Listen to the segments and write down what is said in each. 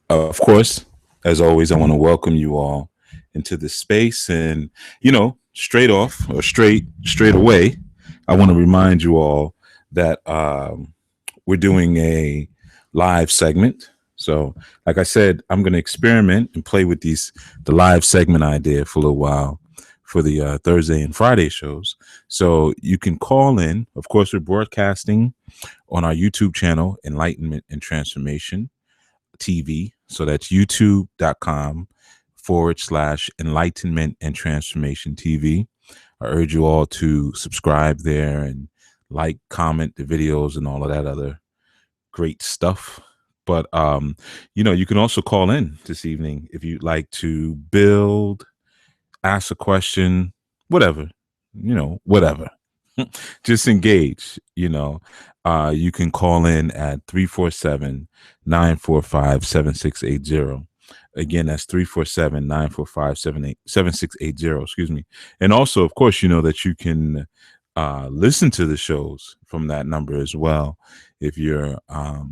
Of course, as always, I want to welcome you all into this space. And, straight off or straight away, I want to remind you all that we're doing a live segment. So, like I said, I'm going to experiment and play with the live segment idea for a little while for the Thursday and Friday shows. So you can call in. Of course, we're broadcasting on our YouTube channel, Enlightenment and Transformation TV. So that's youtube.com/Enlightenment and Transformation TV. I urge you all to subscribe there and like, comment the videos and all of that other great stuff. But, you can also call in this evening if you'd like to build, ask a question, whatever, whatever. Just engage, you can call in at 347-945-7680. Again, that's 347-945-7680, excuse me. And also, of course, that you can listen to the shows from that number as well. If you're, I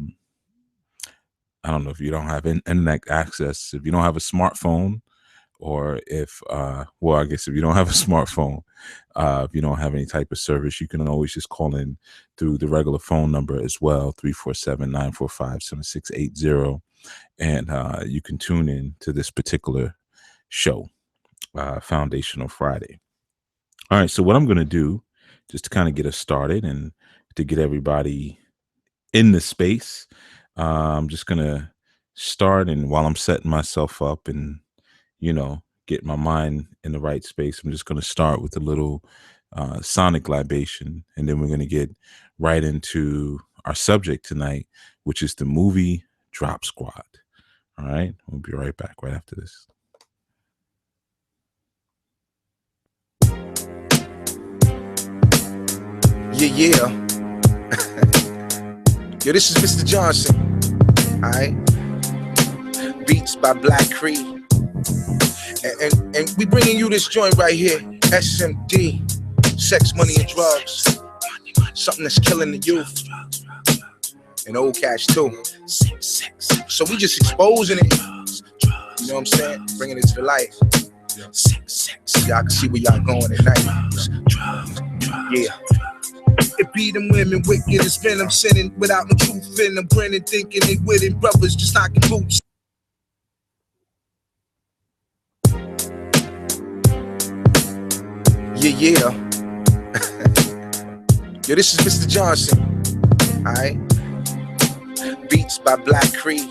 don't know, if you don't have internet access, if you don't have a smartphone, or if, I guess if you don't have a smartphone, if you don't have any type of service, you can always just call in through the regular phone number as well, 347-945-7680. And you can tune in to this particular show, Foundational Friday. All right, so what I'm going to do, just to kind of get us started and to get everybody in the space, I'm just going to start, and while I'm setting myself up and get my mind in the right space, I'm just going to start with a little sonic libation, and then we're going to get right into our subject tonight, which is the movie Drop Squad. All right, we'll be right back right after this. Yeah. Yo, this is Mr. Johnson. All right. Beats by Black Creed. And we bringing you this joint right here, SMD, Sex, Money, and Drugs. Something that's killing the youth. And old cash too. So we just exposing it. You know what I'm saying? Bringing it to life. Y'all can see where y'all going at night. Yeah. It be them women wicked as venom, sinning without no truth in them, grinning, thinking they with it, brothers just knocking boots. Yeah. Yo, this is Mr. Johnson. Alright. Beats by Black Creed.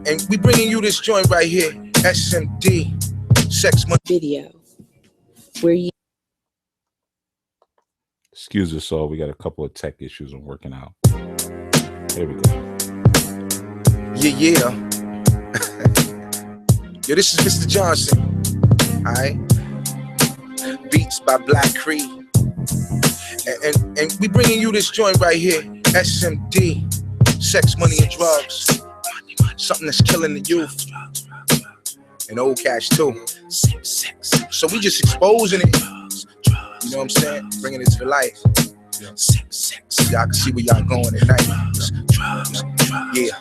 And we bringing you this joint right here, SMD, Sex, Money. Video where you. Excuse us all, we got a couple of tech issues I'm working out. There we go. Yeah. Yo, this is Mr. Johnson. Alright. Beats by Black Creed. And we bringing you this joint right here, SMD, Sex, Money, and Drugs. Something that's killing the youth. And old cash too. So we just exposing it. You know what I'm saying? Bringing it to the life. Y'all can see where y'all going at night. Yeah.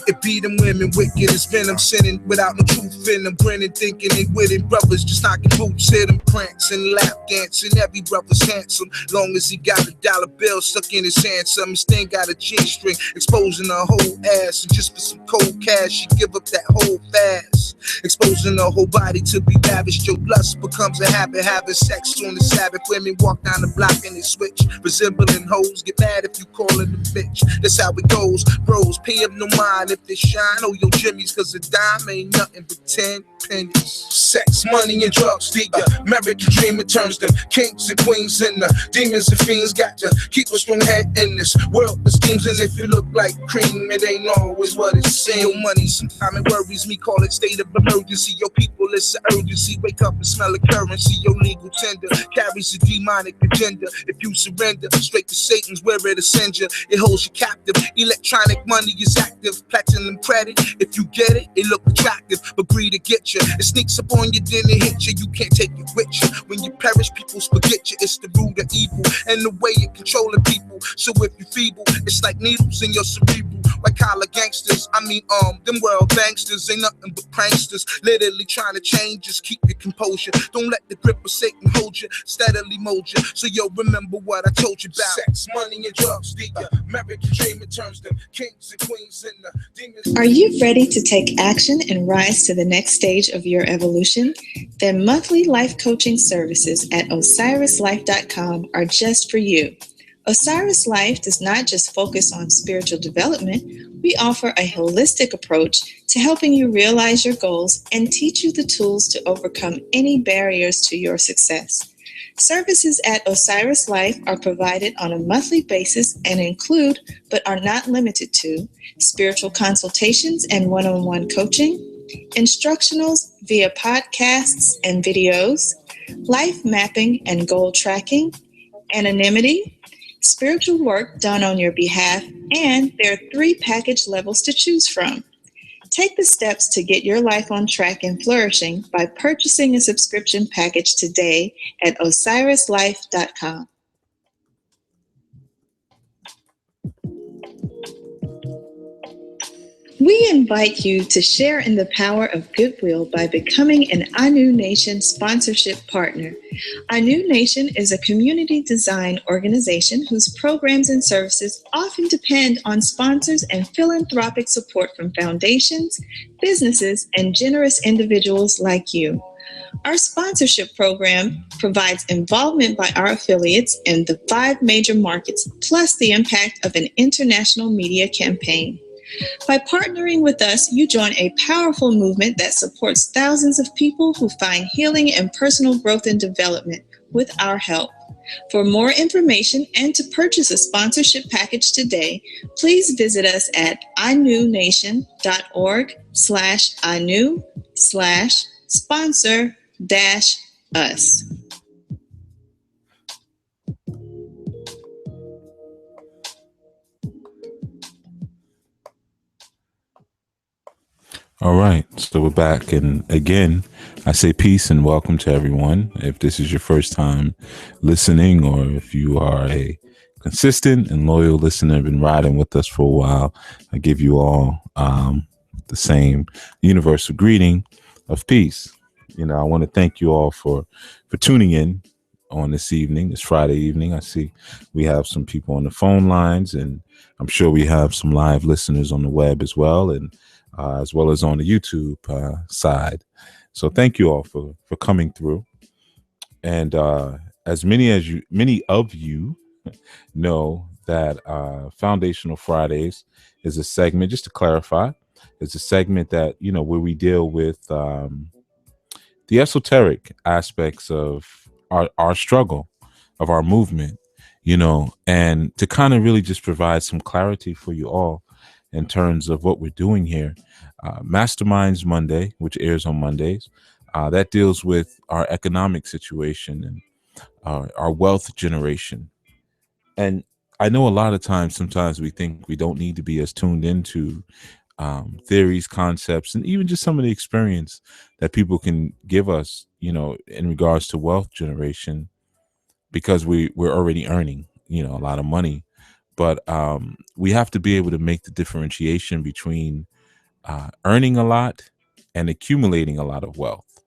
It be them women wicked as venom, sinning without no truth in them, grinning, thinking they with it, brothers just knocking boots, hit them prancing, lap dancing, every brother's handsome, long as he got a dollar bill stuck in his handsome, his thing got a G-string, exposing her whole ass, and just for some cold cash, she give up that whole fast, exposing her whole body to be lavish, your lust becomes a habit, having sex on the Sabbath, women walk down the block and they switch, resembling hoes, get mad if you calling them bitch, that's how it goes, bros, pay up no mind, if they shine, oh yo Jimmy's, cause a dime ain't nothing but 10 pennies. Sex, money, and drugs, the American dream, it turns them kings and queens and the demons and fiends got to keep a strong head in this world of schemes, and if you look like cream, it ain't always what it seems. Yo, money, sometimes it worries me, call it state of emergency. Yo, people, it's an urgency, wake up and smell a currency. Yo, legal tender carries a demonic agenda. If you surrender straight to Satan's, where it'll send you, it holds you captive. Electronic money is active, platinum credit. If you get it, it look attractive, but greed to get you. It sneaks up on you, then it hit you. You can't take it with you. When you perish, people forget you. It's the root of evil and the way it controlling people. So if you feeble, it's like needles in your cerebral. like collar gangsters. I mean, them world banksters ain't nothing but pranksters, literally trying to change. Just keep your composure. Don't let the grip of Satan hold you, steadily mold you. So yo, remember what I told you about sex, money, and drugs. The American dream, it turns them kings and queens and the demons. Are you ready to take action and rise to the next stage of your evolution? Then monthly life coaching services at osirislife.com are just for you. Osiris Life does not just focus on spiritual development. We offer a holistic approach to helping you realize your goals and teach you the tools to overcome any barriers to your success. Services at Osiris Life are provided on a monthly basis and include, but are not limited to, spiritual consultations and one-on-one coaching, instructionals via podcasts and videos, life mapping and goal tracking, anonymity, spiritual work done on your behalf, and there are 3 package levels to choose from. Take the steps to get your life on track and flourishing by purchasing a subscription package today at osirislife.com. We invite you to share in the power of goodwill by becoming an ANU Nation sponsorship partner. ANU Nation is a community design organization whose programs and services often depend on sponsors and philanthropic support from foundations, businesses, and generous individuals like you. Our sponsorship program provides involvement by our affiliates in the 5 major markets, plus the impact of an international media campaign. By partnering with us, you join a powerful movement that supports thousands of people who find healing and personal growth and development with our help. For more information and to purchase a sponsorship package today, please visit us at anunation.org/anu/sponsor-us. All right, so we're back, and again, I say peace and welcome to everyone. If this is your first time listening, or if you are a consistent and loyal listener, been riding with us for a while, I give you all the same universal greeting of peace. You know, I want to thank you all for tuning in on this evening, this Friday evening. I see we have some people on the phone lines, and I'm sure we have some live listeners on the web as well, and as well as on the YouTube side. So thank you all for coming through. And as many of you know that Foundational Fridays is a segment, just to clarify, it's a segment that, you know, where we deal with the esoteric aspects of our struggle, of our movement, you know, and to kind of really just provide some clarity for you all in terms of what we're doing here. Masterminds Monday, which airs on Mondays, that deals with our economic situation and our wealth generation. And I know a lot of times, sometimes we think we don't need to be as tuned into theories, concepts, and even just some of the experience that people can give us, you know, in regards to wealth generation, because we're already earning, you know, a lot of money. But we have to be able to make the differentiation between earning a lot and accumulating a lot of wealth.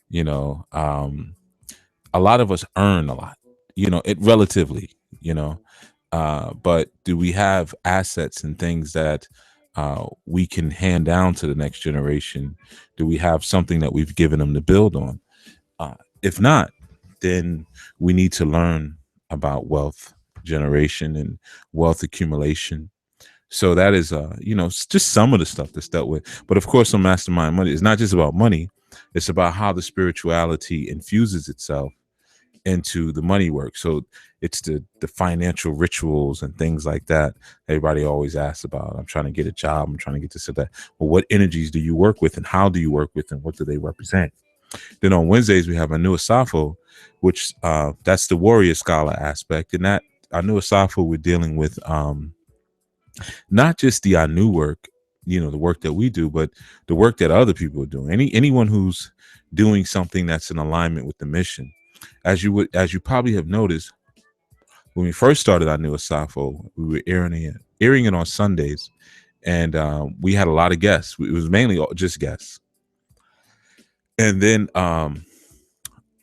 You know, a lot of us earn a lot, you know, it relatively, you know, but do we have assets and things that we can hand down to the next generation? Do we have something that we've given them to build on? If not, then we need to learn about wealth generation and wealth accumulation. So that is, you know, just some of the stuff that's dealt with. But of course, on Mastermind Money, it's not just about money. It's about how the spirituality infuses itself into the money work. So it's the financial rituals and things like that. Everybody always asks about. I'm trying to get a job. I'm trying to get this or that. Well, what energies do you work with, and how do you work with them? What do they represent? Then on Wednesdays, we have Anu Asafo, which that's the warrior scholar aspect. And that Anu Asafo, we're dealing with not just the Anu work, you know, the work that we do, but the work that other people are doing. Anyone who's doing something that's in alignment with the mission. As you probably have noticed, when we first started Anu Asafo, we were airing it on Sundays, and we had a lot of guests. It was mainly just guests. And then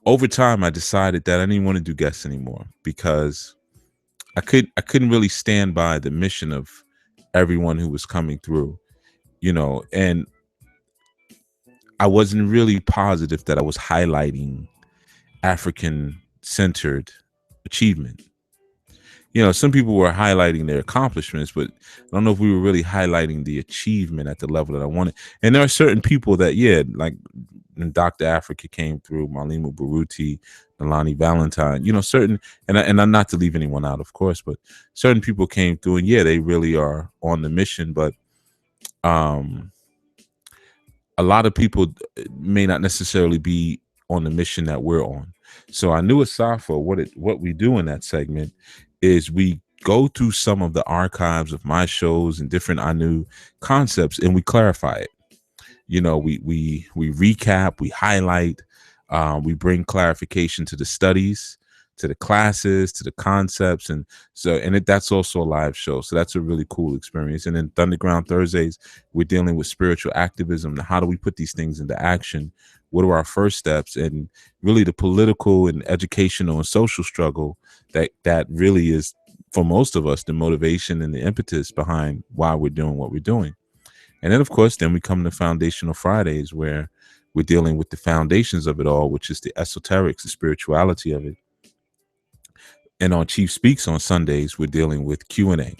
over time, I decided that I didn't want to do guests anymore because I couldn't really stand by the mission of everyone who was coming through, and I wasn't really positive that I was highlighting African centered achievement. Some people were highlighting their accomplishments, but I don't know if we were really highlighting the achievement at the level that I wanted. And there are certain people that, like when Dr. Africa came through, Malimu Baruti, Nalani Valentine, certain, and I'm not to leave anyone out, of course, but certain people came through, and they really are on the mission. But a lot of people may not necessarily be on the mission that we're on. So I knew Asafo, what we do in that segment is we go through some of the archives of my shows and different ANU concepts, and we clarify it. We recap, we highlight, we bring clarification to the studies, to the classes, to the concepts, and that's also a live show. So that's a really cool experience. And then Thunderground Thursdays, we're dealing with spiritual activism. How do we put these things into action? What are our first steps? And really the political and educational and social struggle that really is, for most of us, the motivation and the impetus behind why we're doing what we're doing. And then, of course, we come to Foundational Fridays, where we're dealing with the foundations of it all, which is the esoterics, the spirituality of it. And on Chief Speaks on Sundays, we're dealing with Q&A.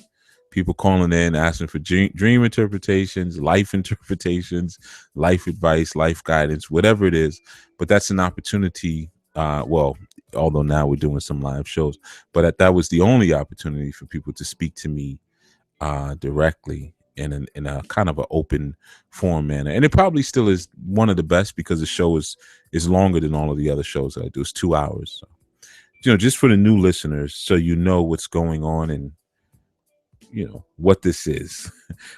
People calling in, asking for dream interpretations, life interpretations, life advice, life guidance, whatever it is. But that's an opportunity. Although now we're doing some live shows, but that was the only opportunity for people to speak to me directly in a kind of an open form manner. And it probably still is one of the best because the show is longer than all of the other shows that I do. It's 2 hours. So, just for the new listeners, so what's going on and what this is,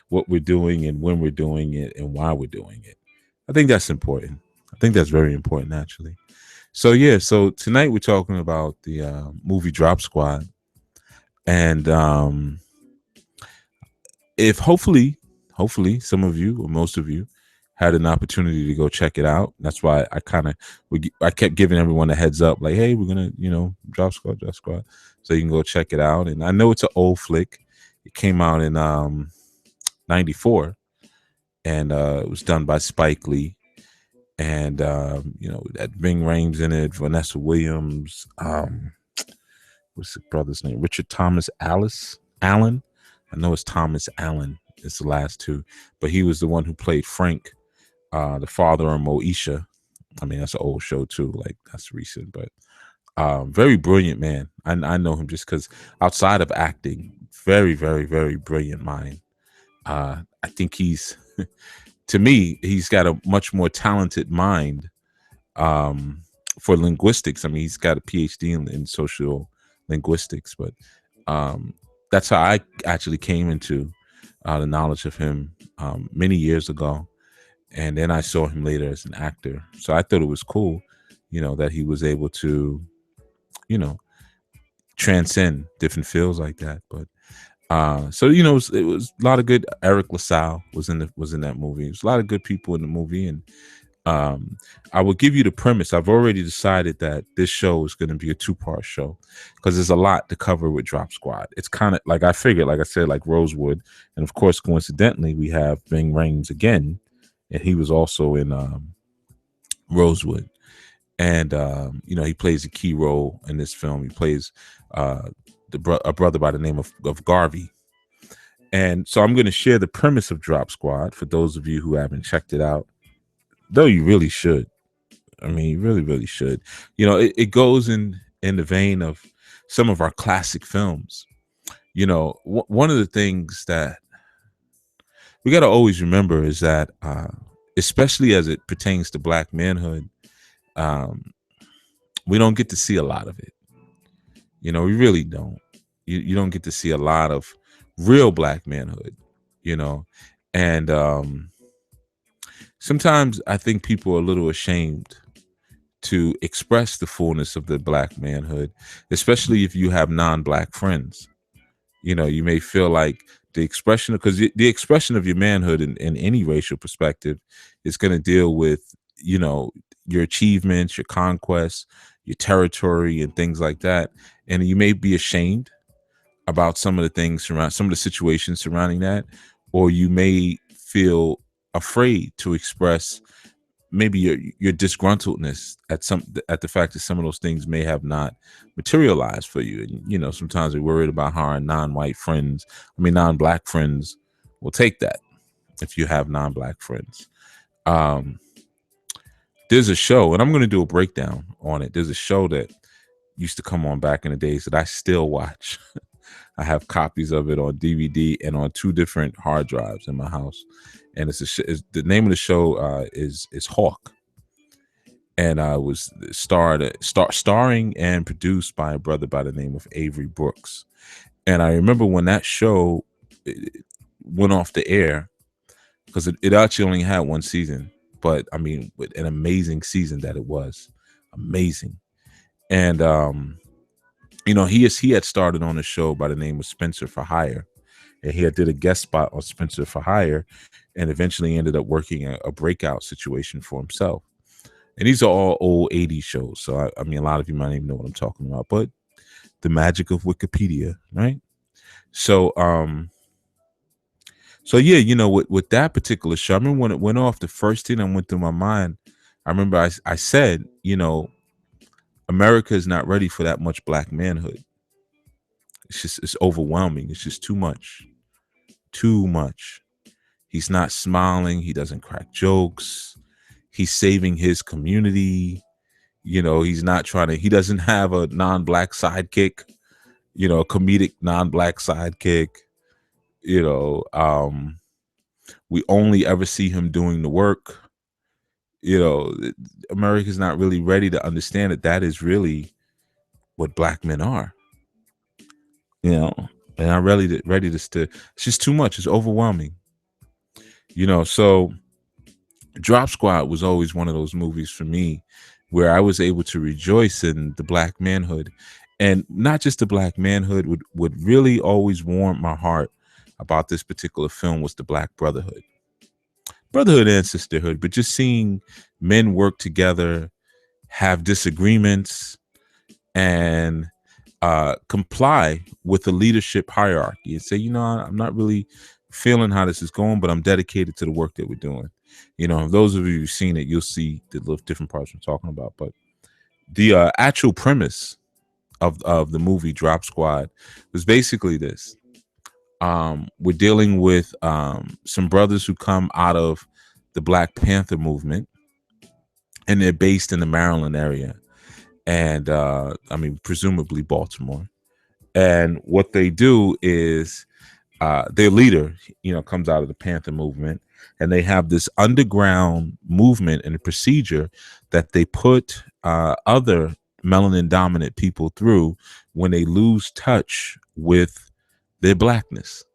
what we're doing and when we're doing it and why we're doing it. I think that's important. I think that's very important, actually. So tonight we're talking about the movie Drop Squad. And if hopefully some of you or most of you had an opportunity to go check it out. That's why I kept giving everyone a heads up, like, hey, we're gonna, Drop Squad. So you can go check it out. And I know it's an old flick. It came out in 94, and it was done by Spike Lee. And that Ving Rhames in it, Vanessa Williams, what's the brother's name? Richard Thomas Allen. I know it's Thomas Allen. It's the last two, but he was the one who played Frank, the father of Moesha. I mean, that's an old show too. Like, that's recent, but very brilliant man. I know him just because outside of acting, very, very, very brilliant mind. I think he's, to me, he's got a much more talented mind for linguistics. I mean, he's got a PhD in social linguistics, but that's how I actually came into the knowledge of him many years ago. And then I saw him later as an actor. So I thought it was cool, that he was able to, transcend different fields like that. But it was a lot of good. Eric LaSalle was in that movie. There's a lot of good people in the movie, and I will give you the premise. I've already decided that this show is going to be a 2-part show because there's a lot to cover with Drop Squad. It's kind of like I figured, like I said, like Rosewood, and of course, coincidentally, we have Ving Rhames again, and he was also in Rosewood, and he plays a key role in this film. He plays a brother by the name of Garvey. And so I'm going to share the premise of Drop Squad for those of you who haven't checked it out, though you really should. I mean, you really, really should. It goes in the vein of some of our classic films. One of the things that we got to always remember is that, especially as it pertains to Black manhood, we don't get to see a lot of it. We really don't. You don't get to see a lot of real Black manhood, and sometimes I think people are a little ashamed to express the fullness of the Black manhood, especially if you have non-Black friends. You may feel like The expression, because the expression of your manhood in any racial perspective is going to deal with, you know, your achievements, your conquests, your territory, and things like that. And you may be ashamed about some of the things around, some of the situations surrounding that, or you may feel afraid to express maybe your disgruntledness at the fact that some of those things may have not materialized for you. And you know, sometimes we're worried about how our non-white friends, non-black friends, will take that. If you have non-black friends, there's a show, and I'm going to do a breakdown on it. There's a show that used to come on back in the days that I still watch. I have copies of it on DVD and on 2 different hard drives in my house. And it's the name of the show is Hawk, and was starring and produced by a brother by the name of Avery Brooks. And I remember when that show went off the air, because it actually only had 1 season, but I mean, with an amazing season that it was, amazing. And you know, he had started on a show by the name of Spencer for Hire, and he had did a guest spot on Spencer for Hire, and eventually ended up working a breakout situation for himself. And these are all old 80s shows, so I mean, a lot of you might even know what I'm talking about, but the magic of Wikipedia, right? So so yeah, you know, with that particular show, I remember when it went off, the first thing that went through my mind, I remember I said, you know, America is not ready for that much black manhood. It's overwhelming. It's just too much. Too much. He's not smiling. He doesn't crack jokes. He's saving his community. You know, he doesn't have a non-black sidekick, you know, a comedic non-black sidekick. You know, we only ever see him doing the work. You know, America's not really ready to understand that is really what black men are. You know, and I'm ready to it's just too much. It's overwhelming. You know, so Drop Squad was always one of those movies for me where I was able to rejoice in the black manhood, and not just the black manhood. Would really always warm my heart about this particular film was the Black brotherhood and sisterhood, but just seeing men work together, have disagreements, and comply with the leadership hierarchy and say, you know, I'm not really feeling how this is going, but I'm dedicated to the work that we're doing. You know, those of you who've seen it, you'll see the different parts I'm talking about. But the actual premise of the movie Drop Squad was basically this. We're dealing with some brothers who come out of the Black Panther movement, and they're based in the Maryland area, and I mean, presumably Baltimore. And what they do is their leader, you know, comes out of the Panther movement, and they have this underground movement and a procedure that they put other melanin dominant people through when they lose touch with their blackness,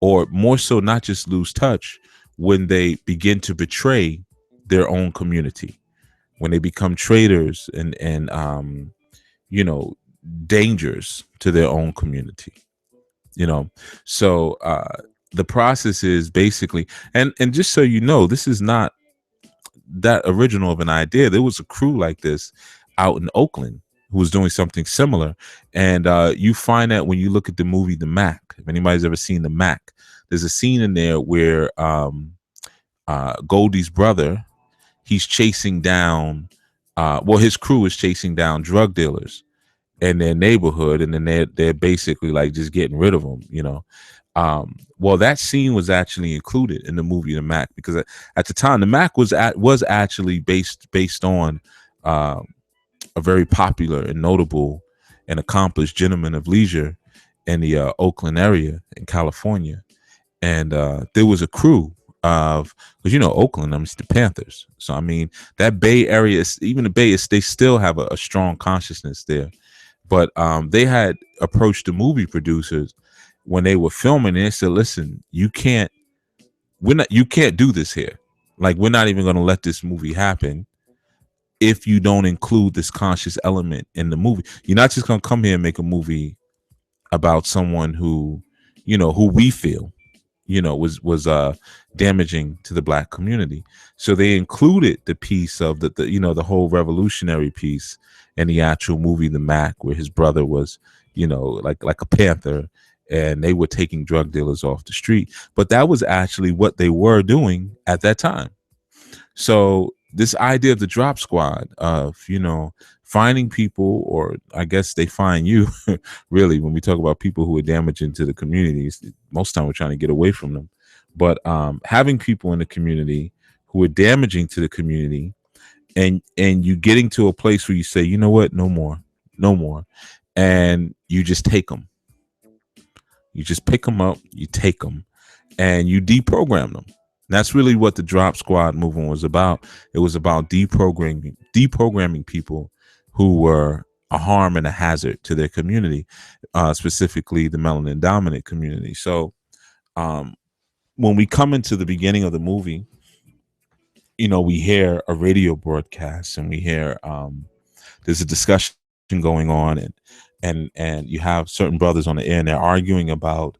or more so, not just lose touch, when they begin to betray their own community, when they become traitors and you know, dangers to their own community. You know, so the process is basically, and just so you know, this is not that original of an idea. There was a crew like this out in Oakland who was doing something similar, and you find that when you look at the movie The Mac. If anybody's ever seen The Mac, there's a scene in there where Goldie's brother, he's chasing down his crew is chasing down drug dealers in their neighborhood, and then they're basically like just getting rid of them, you know. Well, that scene was actually included in the movie The Mac, because at the time The Mac was actually based on a very popular and notable and accomplished gentleman of leisure in the Oakland area in California. And there was a crew of, because you know, Oakland, I mean, it's the Panthers. So I mean, that Bay Area, even the Bay, they still have a strong consciousness there. But they had approached the movie producers when they were filming, and they said, listen, you can't do this here. Like, we're not even going to let this movie happen if you don't include this conscious element in the movie. You're not just going to come here and make a movie about someone who, who we feel, was damaging to the black community. So they included the piece of the whole revolutionary piece in the actual movie The Mac, where his brother was, like a panther, and they were taking drug dealers off the street. But that was actually what they were doing at that time. So this idea of the drop squad, of finding people, or I guess they find you, really, when we talk about people who are damaging to the communities, most time we're trying to get away from them. But having people in the community who are damaging to the community, and you getting to a place where you say, you know what, no more, no more, and you just take them. You just pick them up, you take them, and you deprogram them. That's really what the Drop Squad movement was about. It was about deprogramming people who were a harm and a hazard to their community, specifically the melanin dominant community. So when we come into the beginning of the movie, we hear a radio broadcast, and we hear there's a discussion going on, and you have certain brothers on the air, and they're arguing about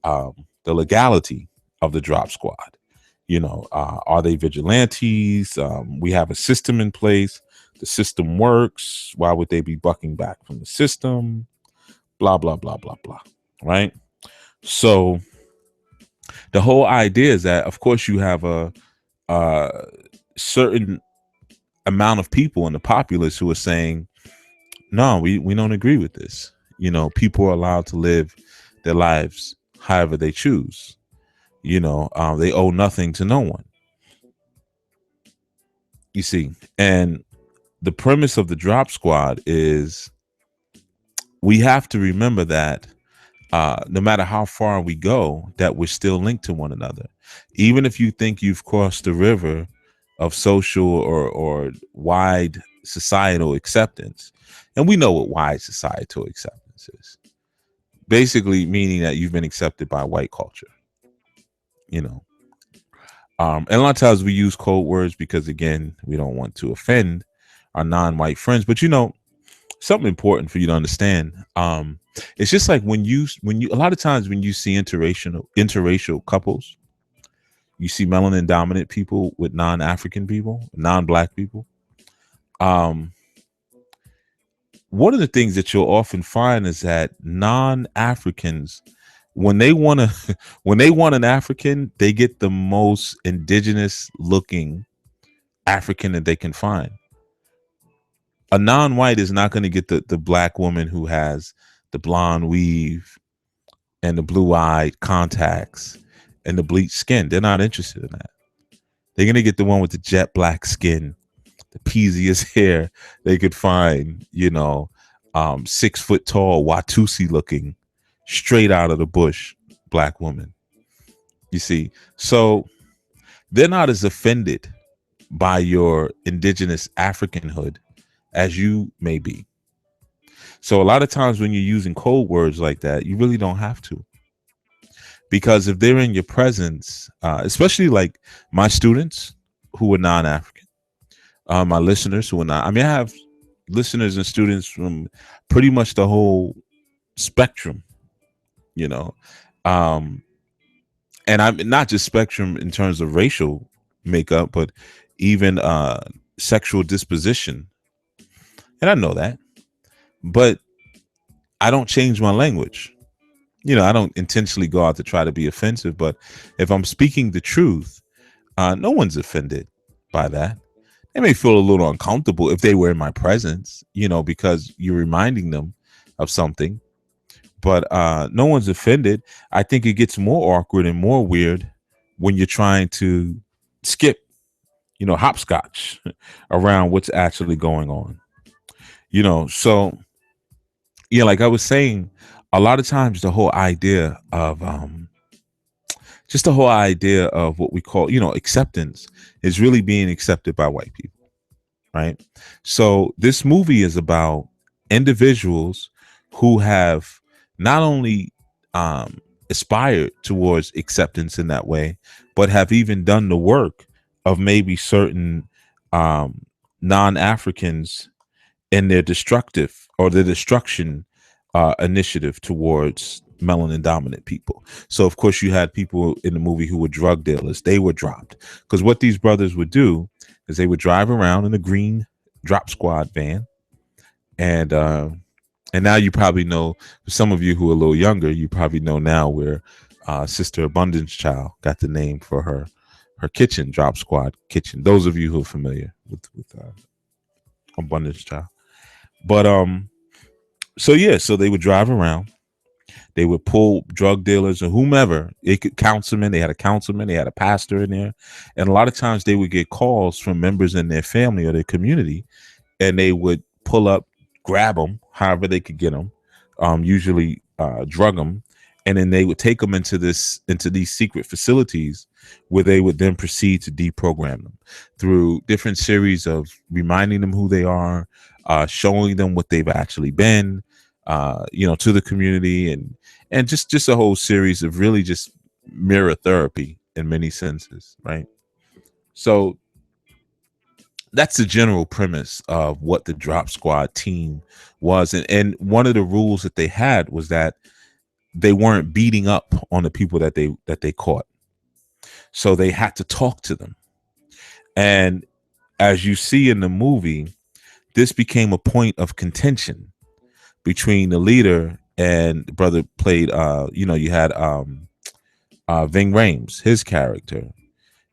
the legality of the Drop Squad. Are they vigilantes? We have a system in place. The system works. Why would they be bucking back from the system? Blah, blah, blah, blah, blah. Right? So the whole idea is that, of course, you have a certain amount of people in the populace who are saying, no, we don't agree with this. People are allowed to live their lives however they choose. They owe nothing to no one. You see, and the premise of the Drop Squad is, we have to remember that no matter how far we go, that we're still linked to one another. Even if you think you've crossed the river of social or wide societal acceptance, and we know what wide societal acceptance is, basically meaning that you've been accepted by white culture. And a lot of times we use code words because, again, we don't want to offend our non-white friends. But something important for you to understand. It's just like when you a lot of times when you see interracial couples, you see melanin dominant people with non-African people, non-black people. One of the things that you'll often find is that non-Africans, when they want an African, they get the most indigenous looking African that they can find. A non-white is not going to get the black woman who has the blonde weave and the blue-eyed contacts and the bleached skin. They're not interested in that. They're going to get the one with the jet black skin, the peasiest hair they could find, 6 foot tall, Watusi looking, straight out of the bush black woman. You see, so they're not as offended by your indigenous Africanhood as you may be. So a lot of times when you're using code words like that, you really don't have to. Because if they're in your presence, especially like my students who are non-African, my listeners who are not, I have listeners and students from pretty much the whole spectrum, and I'm not just spectrum in terms of racial makeup, but even sexual disposition. And I know that, but I don't change my language. I don't intentionally go out to try to be offensive, but if I'm speaking the truth, no one's offended by that. They may feel a little uncomfortable if they were in my presence, because you're reminding them of something, but no one's offended. I think it gets more awkward and more weird when you're trying to skip, hopscotch around what's actually going on. So yeah, like I was saying, a lot of times the whole idea of what we call, acceptance is really being accepted by white people, right? So this movie is about individuals who have not only aspired towards acceptance in that way, but have even done the work of maybe certain non-Africans in their destruction initiative towards melanin dominant people. So of course you had people in the movie who were drug dealers. They were dropped because what these brothers would do is they would drive around in a green drop squad van, and now you probably know, for some of you who are a little younger, you probably know now where Sister Abundance Child got the name for her kitchen, Drop Squad Kitchen. Those of you who are familiar with Abundance Child. But so yeah, so they would drive around. They would pull drug dealers or whomever. They could councilman. They had a councilman. They had a pastor in there, and a lot of times they would get calls from members in their family or their community, and they would pull up, grab them, however they could get them, usually drug them, and then they would take them into these secret facilities where they would then proceed to deprogram them through different series of reminding them who they are, showing them what they've actually been, to the community, and just a whole series of really just mirror therapy in many senses, right? So that's the general premise of what the Drop Squad team was. And one of the rules that they had was that they weren't beating up on the people that they caught. So they had to talk to them. And as you see in the movie, this became a point of contention between the leader and the brother played, you had Ving Rhames, his character.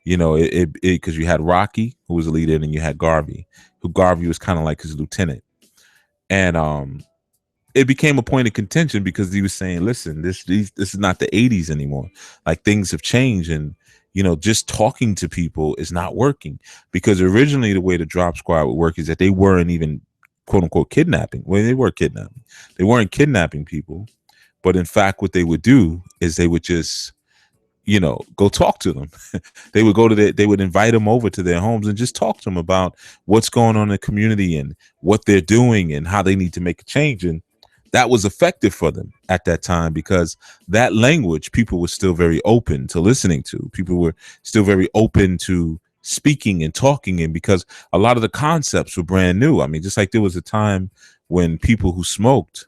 Because you had Rocky, who was the leader, and then you had Garvey, who Garvey was kind of like his lieutenant. And it became a point of contention because he was saying, listen, this is not the 80s anymore. Like, things have changed, and just talking to people is not working. Because originally the way the Drop Squad would work is that they weren't even quote unquote kidnapping. Well, they were kidnapping. They weren't kidnapping people, but in fact what they would do is they would just go talk to them. They would they would invite them over to their homes and just talk to them about what's going on in the community and what they're doing and how they need to make a change. And that was effective for them at that time because that language people were still very open to listening to. People were still very open to speaking and talking, and because a lot of the concepts were brand new. I mean, just like there was a time when people who smoked,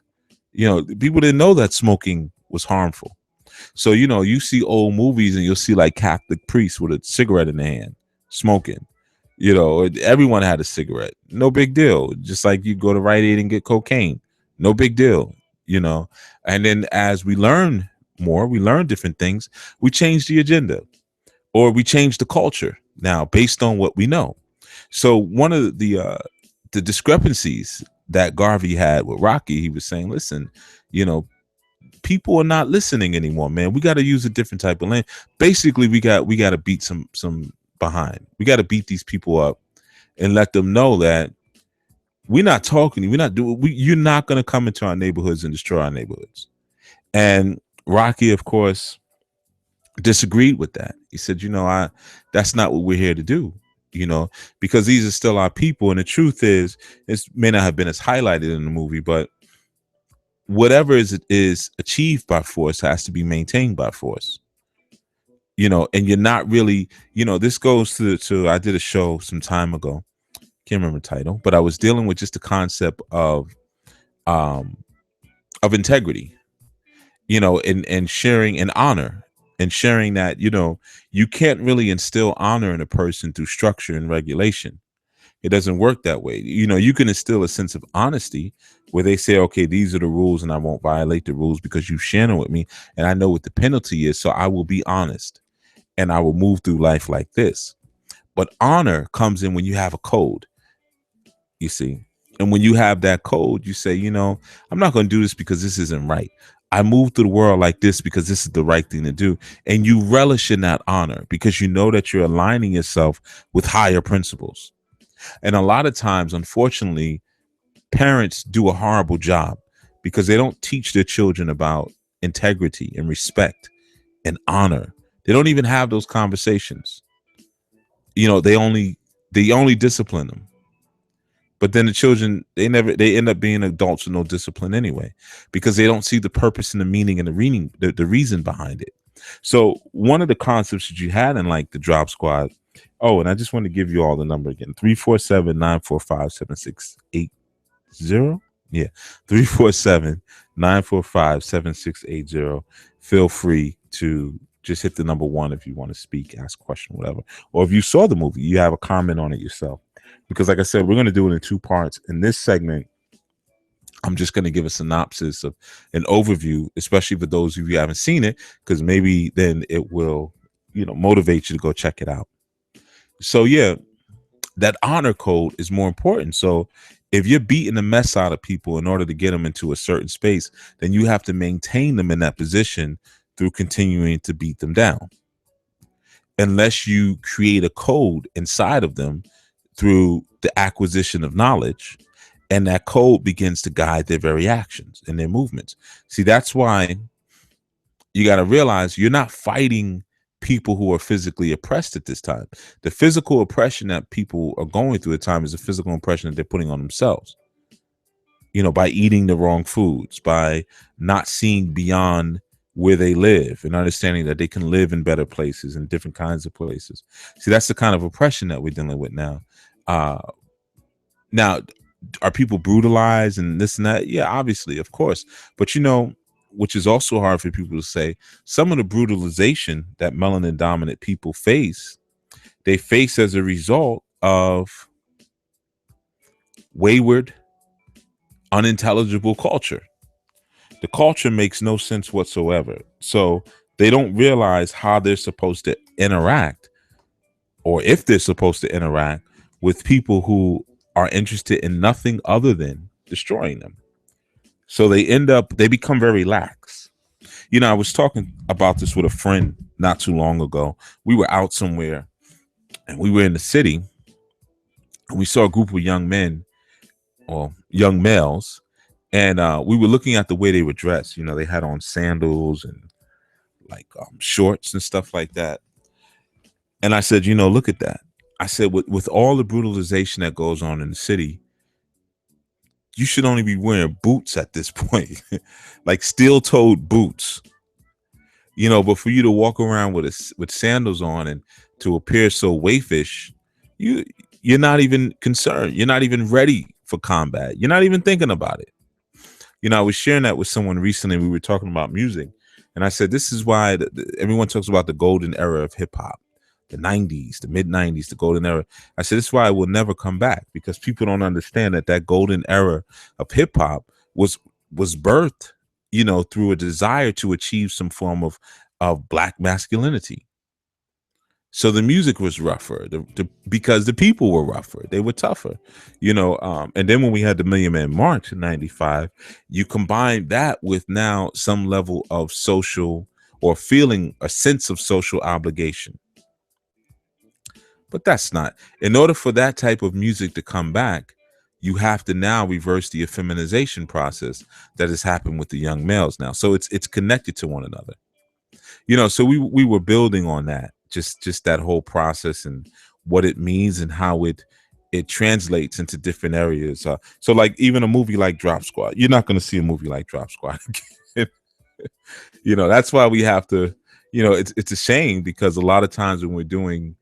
people didn't know that smoking was harmful. So, you see old movies and you'll see like Catholic priests with a cigarette in their hand, smoking. Everyone had a cigarette. No big deal. Just like you go to Rite Aid and get cocaine. No big deal, And then as we learn more, we learn different things. We change the agenda or we change the culture now based on what we know. So one of the discrepancies that Garvey had with Rocky, he was saying, listen, people are not listening anymore, man. We got to use a different type of language. Basically, we got to beat some behind. We got to beat these people up and let them know that we're not talking. We're not doing. You're not going to come into our neighborhoods and destroy our neighborhoods. And Rocky, of course, disagreed with that. He said, that's not what we're here to do. Because these are still our people. And the truth is, it may not have been as highlighted in the movie, but whatever is achieved by force has to be maintained by force. And you're not really, this goes to I did a show some time ago. Can't remember the title, but I was dealing with just the concept of integrity, and sharing and honor, and sharing that, you can't really instill honor in a person through structure and regulation. It doesn't work that way. You can instill a sense of honesty where they say, okay, these are the rules and I won't violate the rules because you've shared them with me and I know what the penalty is. So I will be honest and I will move through life like this. But honor comes in when you have a code, you see. And when you have that code, you say, I'm not going to do this because this isn't right. I move through the world like this because this is the right thing to do. And you relish in that honor because you know that you're aligning yourself with higher principles. And a lot of times, unfortunately, parents do a horrible job because they don't teach their children about integrity and respect and honor. They don't even have those conversations. They only discipline them. But then the children, they end up being adults with no discipline anyway, because they don't see the purpose and the meaning and the reason behind it. So one of the concepts that you had in like the Drop Squad. Oh, and I just want to give you all the number again. 347-945-7680. Yeah. 347-945-7680. Feel free to just hit the number 1 if you want to speak, ask a question, whatever. Or if you saw the movie, you have a comment on it yourself. Because like I said, we're going to do it in 2 parts. In this segment, I'm just going to give a synopsis of an overview, especially for those of you who haven't seen it, because maybe then it will, motivate you to go check it out. So yeah, that honor code is more important. So if you're beating the mess out of people in order to get them into a certain space, then you have to maintain them in that position through continuing to beat them down. Unless you create a code inside of them through the acquisition of knowledge, and that code begins to guide their very actions and their movements. See, that's why you got to realize you're not fighting people who are physically oppressed at this time. The physical oppression that people are going through at the time is the physical oppression that they're putting on themselves. By eating the wrong foods, by not seeing beyond where they live and understanding that they can live in better places and different kinds of places. See, that's the kind of oppression that we're dealing with now. Now, are people brutalized and this and that? Yeah, obviously, of course. But which is also hard for people to say, some of the brutalization that melanin dominant people face, they face as a result of wayward, unintelligible culture. The culture makes no sense whatsoever. So they don't realize how they're supposed to interact, or if they're supposed to interact with people who are interested in nothing other than destroying them. So they become very lax. I was talking about this with a friend not too long ago. We were out somewhere and we were in the city and we saw a group of young men or young males, and we were looking at the way they were dressed. They had on sandals and like shorts and stuff like that. And I said, look at that. I said, with all the brutalization that goes on in the city, you should only be wearing boots at this point, like steel-toed boots. But for you to walk around with sandals on and to appear so waifish, you're not even concerned. You're not even ready for combat. You're not even thinking about it. I was sharing that with someone recently. We were talking about music, and I said, this is why everyone talks about the golden era of hip hop, the 90s, the mid 90s, the golden era. I said, this is why it will never come back, because people don't understand that golden era of hip hop was birthed, through a desire to achieve some form of Black masculinity. So the music was rougher because the people were rougher. They were tougher, and then when we had the Million Man March in 95, you combine that with now some level of social, or feeling a sense of social obligation. But that's not, in order for that type of music to come back, you have to now reverse the effeminization process that has happened with the young males now. So it's connected to one another. So we were building on that, just that whole process and what it means and how it translates into different areas. So like even a movie like Drop Squad, you're not going to see a movie like Drop Squad again. That's why we have to, it's a shame, because a lot of times when we're doing,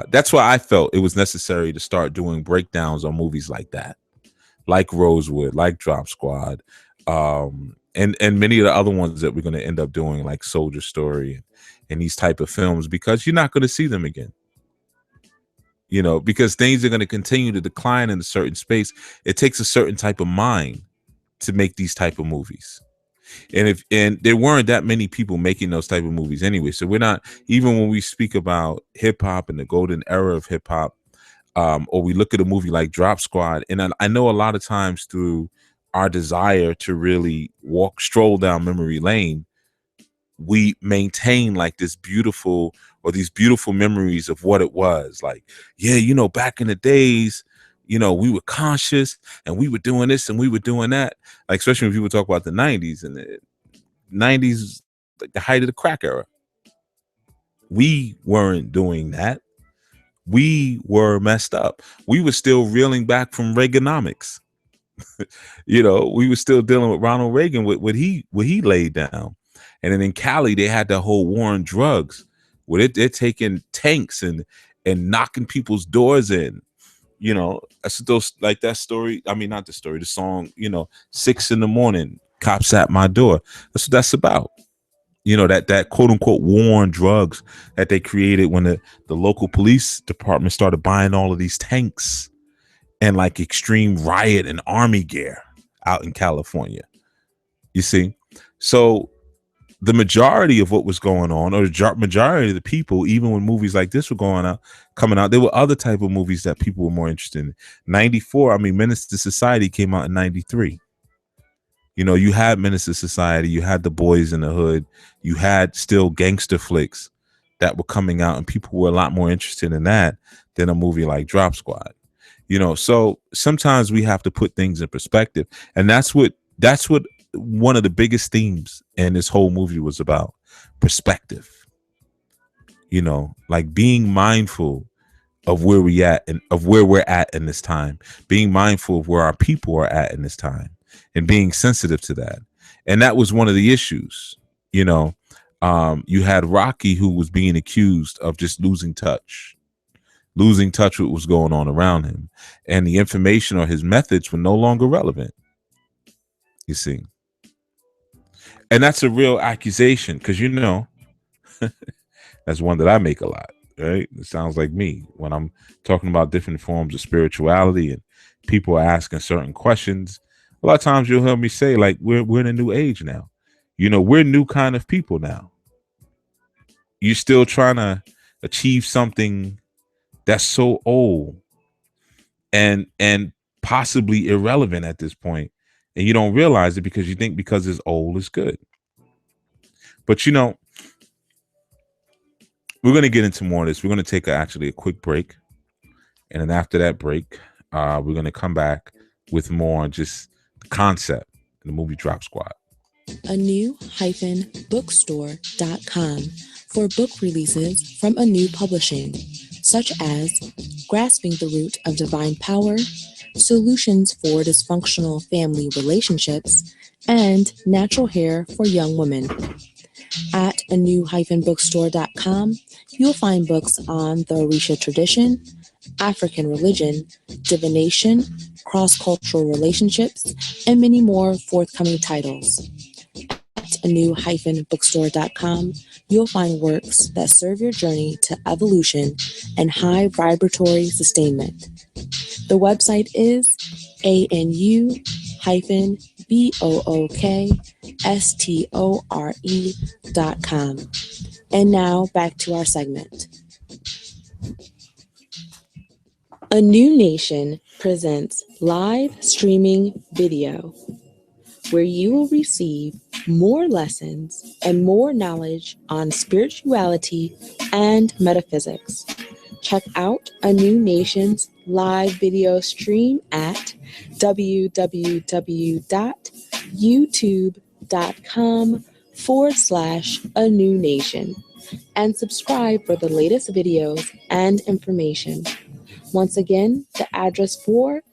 that's why I felt it was necessary to start doing breakdowns on movies like that, like Rosewood, like Drop Squad, and many of the other ones that we're going to end up doing, like Soldier Story and these type of films, because you're not going to see them again. Because things are going to continue to decline in a certain space. It takes a certain type of mind to make these type of movies. And there weren't that many people making those type of movies anyway. So we're not, even when we speak about hip hop and the golden era of hip hop, or we look at a movie like Drop Squad, and I know a lot of times through our desire to really stroll down memory lane, we maintain like these beautiful memories of what it was like. Yeah, back in the days, we were conscious and we were doing this and we were doing that. Like, especially when people talk about the 90s, and the 90s, like the height of the crack era. We weren't doing that. We were messed up. We were still reeling back from Reaganomics. We were still dealing with Ronald Reagan, with what he laid down. And then in Cali, they had the whole war on drugs, where they're taking tanks and knocking people's doors in, You know, that's those, like that story. I mean, not the story, the song, 6 a.m, cops at my door. That's what that's about. That quote unquote war on drugs that they created when the local police department started buying all of these tanks and like extreme riot and army gear out in California. You see? So the majority of what was going on, or the majority of the people, even when movies like this were coming out, there were other type of movies that people were more interested in. 94, I mean, Menace to Society came out in 93. You had Menace to Society, you had The Boys in the Hood, you had still gangster flicks that were coming out, and people were a lot more interested in that than a movie like Drop Squad. So sometimes we have to put things in perspective, and that's what one of the biggest themes in this whole movie was about: perspective. Like being mindful of where we're at in this time, being mindful of where our people are at in this time, and being sensitive to that. And that was one of the issues. You had Rocky, who was being accused of just losing touch with what was going on around him, and the information or his methods were no longer relevant. You see, and that's a real accusation, because that's one that I make a lot. Right? It sounds like me when I'm talking about different forms of spirituality and people are asking certain questions. A lot of times you'll hear me say, like, we're in a new age now. We're new kind of people now. You're still trying to achieve something that's so old and possibly irrelevant at this point, and you don't realize it because you think because it's old it's good. But we're going to get into more of this. We're going to take actually a quick break, and then after that break, we're going to come back with more on just the concept in the movie Drop Squad. ANU-bookstore.com for book releases from ANU Publishing, such as Grasping the Root of Divine Power, Solutions for Dysfunctional Family Relationships, and Natural Hair for Young Women. At anu-bookstore.com, you'll find books on the Orisha tradition, African religion, divination, cross-cultural relationships, and many more forthcoming titles. At anu-bookstore.com, you'll find works that serve your journey to evolution and high vibratory sustainment. The website is anu-bookstore.com. And now back to our segment. A New Nation presents live streaming video, where you will receive more lessons and more knowledge on spirituality and metaphysics. Check out A New Nation's live video stream at www.youtube.com/A New Nation and subscribe for the latest videos and information. Once again, the address for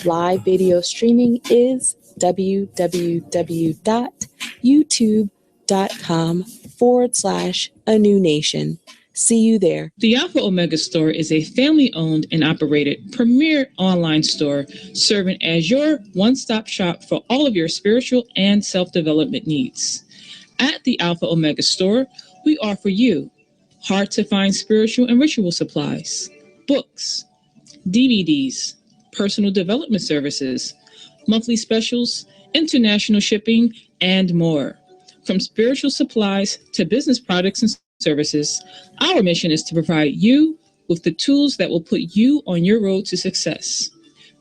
live video streaming is www.youtube.com/A New Nation. See you there. The Alpha Omega Store is a family-owned and operated premier online store serving as your one-stop shop for all of your spiritual and self-development needs. At the Alpha Omega Store, we offer you hard-to-find spiritual and ritual supplies, books, DVDs, personal development services, monthly specials, international shipping, and more. From spiritual supplies to business products and services, our mission is to provide you with the tools that will put you on your road to success.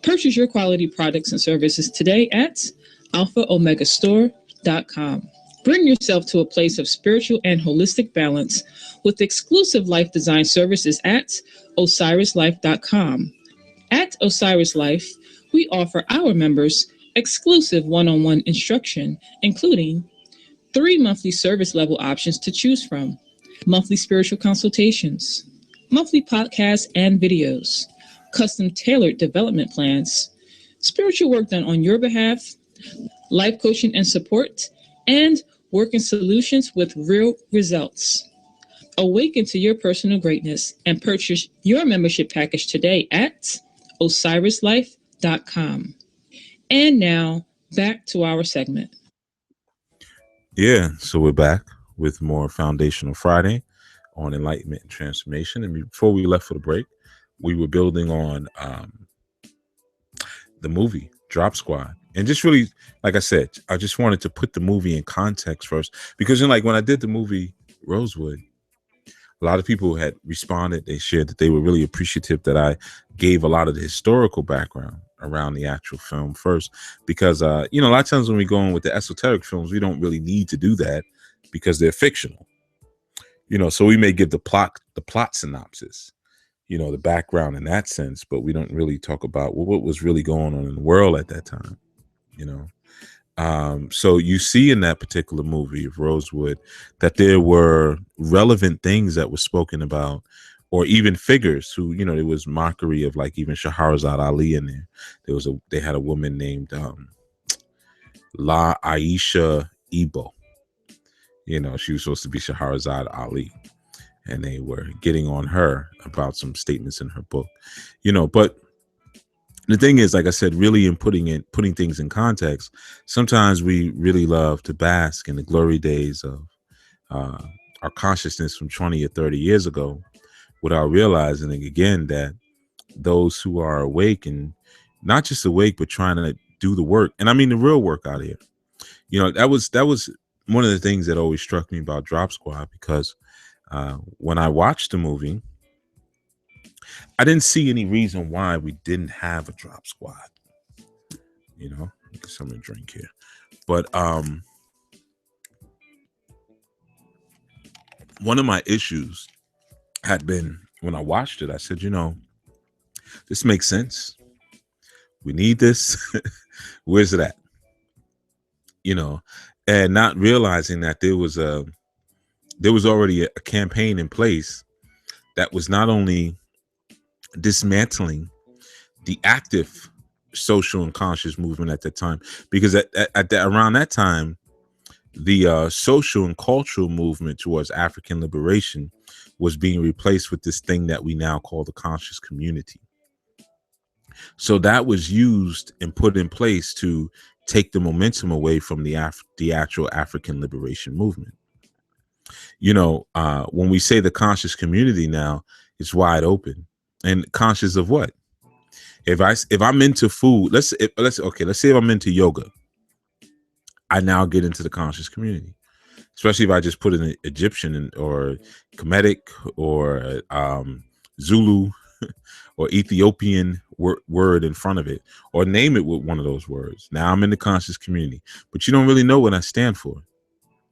Purchase your quality products and services today at alphaomegastore.com. Bring yourself to a place of spiritual and holistic balance with exclusive life design services at osirislife.com. At Osiris Life, we offer our members exclusive one-on-one instruction, including 3 monthly service level options to choose from: monthly spiritual consultations, monthly podcasts and videos, custom tailored development plans, spiritual work done on your behalf, life coaching and support, and working solutions with real results. Awaken to your personal greatness and purchase your membership package today at osirislife.com. And now, back to our segment. Yeah, so we're back with more Foundational Friday on Enlightenment and Transformation. And before we left for the break, we were building on the movie Drop Squad. And just really, like I said, I just wanted to put the movie in context first. Because like when I did the movie Rosewood, a lot of people had responded. They shared that they were really appreciative that I gave a lot of the historical background around the actual film first. Because, a lot of times when we go in with the esoteric films, we don't really need to do that because they're fictional. So we may give the plot synopsis, the background in that sense, but we don't really talk about what was really going on in the world at that time, So you see in that particular movie of Rosewood that there were relevant things that were spoken about, or even figures who, there was mockery of like even Shahrazad Ali in there. They had a woman named La Aisha Ebo. She was supposed to be Shahrazad Ali. And they were getting on her about some statements in her book, but the thing is, like I said, really in putting things in context, sometimes we really love to bask in the glory days of our consciousness from 20 or 30 years ago without realizing again that those who are awake, and not just awake, but trying to do the work. And I mean, the real work out here, that was one of the things that always struck me about Drop Squad, because when I watched the movie, I didn't see any reason why we didn't have a Drop Squad. Get something to drink here. But one of my issues had been when I watched it, I said, this makes sense. We need this. Where's it at? And not realizing that there was already a campaign in place that was not only dismantling the active social and conscious movement at that time, because around that time, the social and cultural movement towards African liberation was being replaced with this thing that we now call the conscious community. So that was used and put in place to take the momentum away from the actual African liberation movement. When we say the conscious community now, it's wide open. And conscious of what? If I'm into food, let's say if I'm into yoga, I now get into the conscious community. Especially if I just put an Egyptian or Kemetic or Zulu or Ethiopian word in front of it, or name it with one of those words. Now I'm in the conscious community, but you don't really know what I stand for.